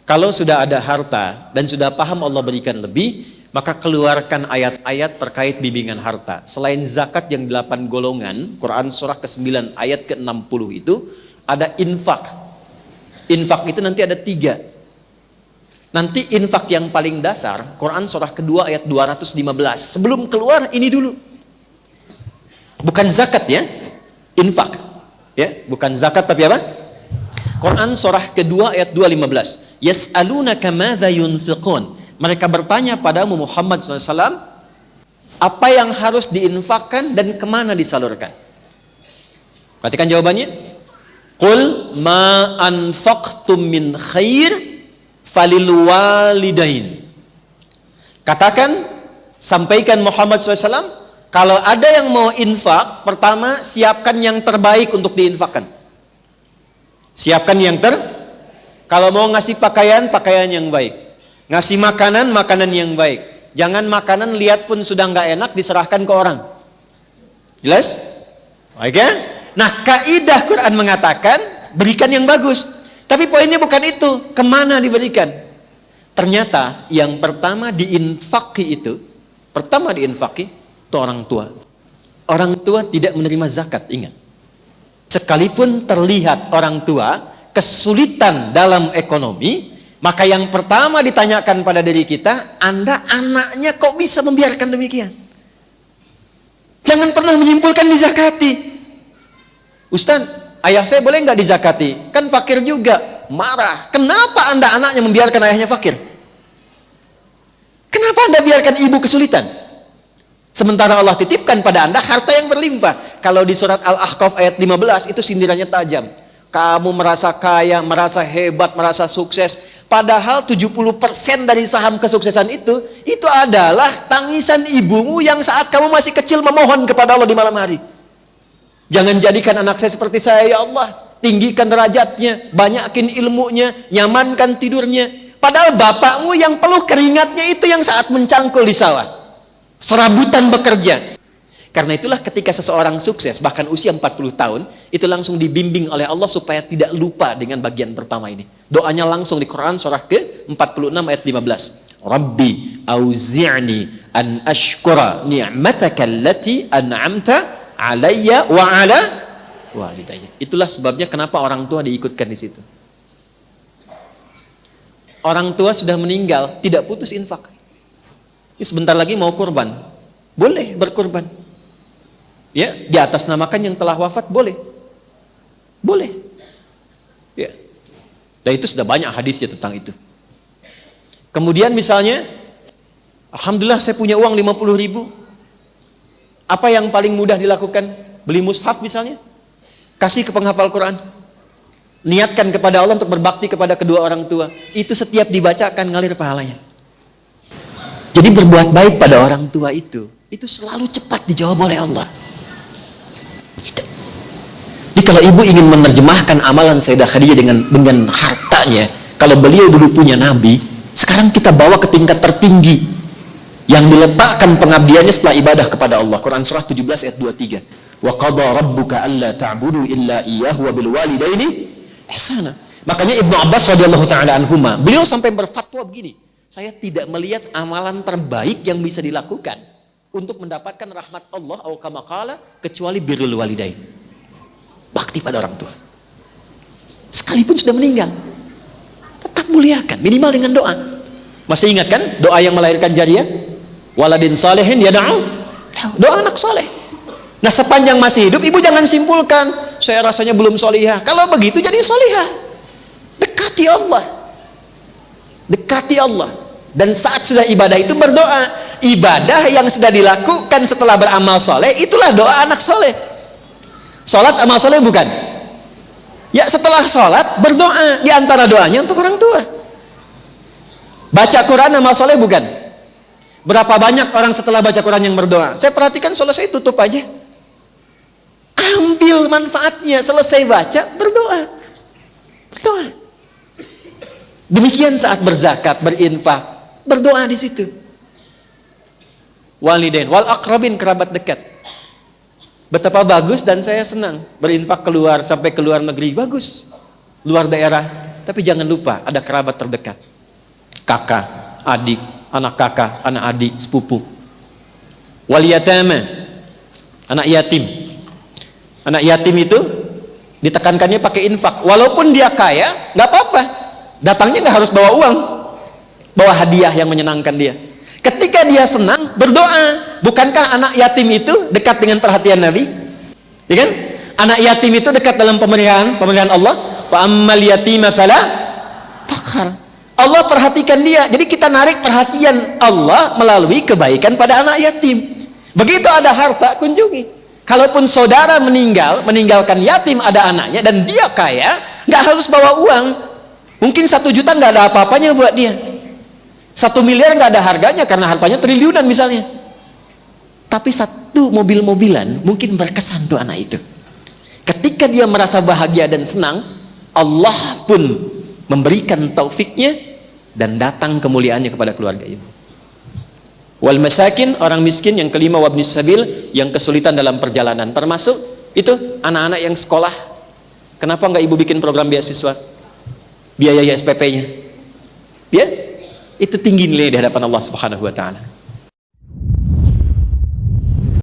Kalau sudah ada harta dan sudah paham Allah berikan lebih, maka keluarkan ayat-ayat terkait bimbingan harta. Selain zakat yang 8 golongan, Quran surah ke-9 ayat ke-60 itu ada infak. Infak itu nanti ada 3. Nanti infak yang paling dasar, Quran surah kedua ayat 215. Sebelum keluar ini dulu. Bukan zakat ya, infak. Ya, bukan zakat tapi apa? Quran surah kedua ayat 215. Yas'alunaka madza yunfiqun. Mereka bertanya padamu Muhammad SAW, apa yang harus diinfakkan dan kemana disalurkan? Perhatikan jawabannya. Qul ma anfaqtum min khair falil walidain. Katakan, sampaikan Muhammad SAW, kalau ada yang mau infak, pertama siapkan yang terbaik untuk diinfakkan. Siapkan yang kalau mau ngasih pakaian, pakaian yang baik. Ngasih makanan, makanan yang baik. Jangan makanan lihat pun sudah nggak enak diserahkan ke orang. Jelas? Oke? Nah, kaidah Quran mengatakan berikan yang bagus. Tapi poinnya bukan itu. Kemana diberikan? Ternyata yang pertama diinfaki itu orang tua. Orang tua tidak menerima zakat, ingat. Sekalipun terlihat orang tua kesulitan dalam ekonomi, maka yang pertama ditanyakan pada diri kita, Anda anaknya kok bisa membiarkan demikian? Jangan pernah menyimpulkan dizakati. Ustaz, ayah saya boleh nggak dizakati? Kan fakir juga. Marah. Kenapa Anda anaknya membiarkan ayahnya fakir? Kenapa Anda biarkan ibu kesulitan? Sementara Allah titipkan pada Anda harta yang berlimpah. Kalau di surat Al-Ahqaf ayat 15 itu sindirannya tajam. Kamu merasa kaya, merasa hebat, merasa sukses. Padahal 70% dari saham kesuksesan itu adalah tangisan ibumu yang saat kamu masih kecil memohon kepada Allah di malam hari. Jangan jadikan anak saya seperti saya, ya Allah. Tinggikan derajatnya, banyakin ilmunya, nyamankan tidurnya. Padahal bapakmu yang peluh keringatnya itu yang saat mencangkul di sawah. Serabutan bekerja. Karena itulah ketika seseorang sukses, bahkan usia 40 tahun, itu langsung dibimbing oleh Allah supaya tidak lupa dengan bagian pertama ini. Doanya langsung di Quran surah ke-46 ayat 15. Rabbi auzi'ni an ashkura ni'mataka allati an'amta alayya wa ala walidayya. Itulah sebabnya kenapa orang tua diikutkan di situ. Orang tua sudah meninggal, tidak putus infak. Ini sebentar lagi mau kurban. Boleh berkurban. Ya, di atas namakan yang telah wafat boleh. Boleh. Ya. Dan itu sudah banyak hadisnya tentang itu. Kemudian misalnya, alhamdulillah saya punya uang 50.000. Apa yang paling mudah dilakukan? Beli mushaf misalnya. Kasih ke penghafal Quran. Niatkan kepada Allah untuk berbakti kepada kedua orang tua. Itu setiap dibacakan ngalir pahalanya. Jadi berbuat baik pada orang tua itu selalu cepat dijawab oleh Allah. Jadi kalau ibu ingin menerjemahkan amalan Sayyidah Khadijah dengan hartanya, kalau beliau dulu punya Nabi, sekarang kita bawa ke tingkat tertinggi yang diletakkan pengabdiannya setelah ibadah kepada Allah. Quran surah 17 ayat 23. Wa qada rabbuka alla ta'budu illa iyyahu wa bil walidaini ihsana. Makanya Ibnu Abbas radhiyallahu taala anhuma, beliau sampai berfatwa begini, saya tidak melihat amalan terbaik yang bisa dilakukan untuk mendapatkan rahmat Allah atau kama qala kecuali birrul walidain. Bakti pada orang tua. Sekalipun sudah meninggal, tetap muliakan, minimal dengan doa. Masih ingat kan doa yang melahirkan jariyah? Waladin salihin yad'u. Doa anak soleh. Nah, sepanjang masih hidup, ibu jangan simpulkan saya rasanya belum solihah. Kalau begitu jadi solihah. Dekati Allah. Dekati Allah. Dan saat sudah ibadah itu berdoa. Ibadah yang sudah dilakukan setelah beramal soleh, itulah doa anak soleh. Sholat amal soleh bukan? Ya, setelah sholat berdoa. Di antara doanya untuk orang tua. Baca Quran amal soleh bukan? Berapa banyak orang setelah baca Quran yang berdoa? Saya perhatikan selesai tutup aja. Ambil manfaatnya. Selesai baca berdoa. Berdoa. Demikian saat berzakat, berinfak, berdoa di situ. Walidain, wal aqrabin, kerabat dekat. Betapa bagus dan saya senang berinfak keluar sampai ke luar negeri, bagus. Luar daerah. Tapi jangan lupa ada kerabat terdekat. Kakak, adik, anak kakak, anak adik, sepupu. Wal yatama, anak yatim. Anak yatim itu ditekankannya pakai infak. Walaupun dia kaya, nggak apa-apa. Datangnya nggak harus bawa uang, bawa hadiah yang menyenangkan dia. Ketika dia senang, berdoa. Bukankah anak yatim itu dekat dengan perhatian Nabi? Ya kan? Anak yatim itu dekat dalam pemeliharaan Allah. Wa ammal yatima fala taqhar. Allah perhatikan dia. Jadi kita narik perhatian Allah melalui kebaikan pada anak yatim. Begitu ada harta, kunjungi. Kalaupun saudara meninggalkan yatim ada anaknya dan dia kaya, nggak harus bawa uang. Mungkin 1 juta nggak ada apa-apanya buat dia. 1 miliar nggak ada harganya karena hartanya triliunan misalnya. Tapi 1 mobil-mobilan mungkin berkesan tuh anak itu. Ketika dia merasa bahagia dan senang, Allah pun memberikan taufiknya dan datang kemuliaannya kepada keluarga ibu. Wal masakin, orang miskin yang kelima, wabnis sabil, yang kesulitan dalam perjalanan, termasuk itu anak-anak yang sekolah. Kenapa nggak ibu bikin program beasiswa? Biaya SPP-nya dia itu tinggi nilai di hadapan Allah Subhanahu wa taala.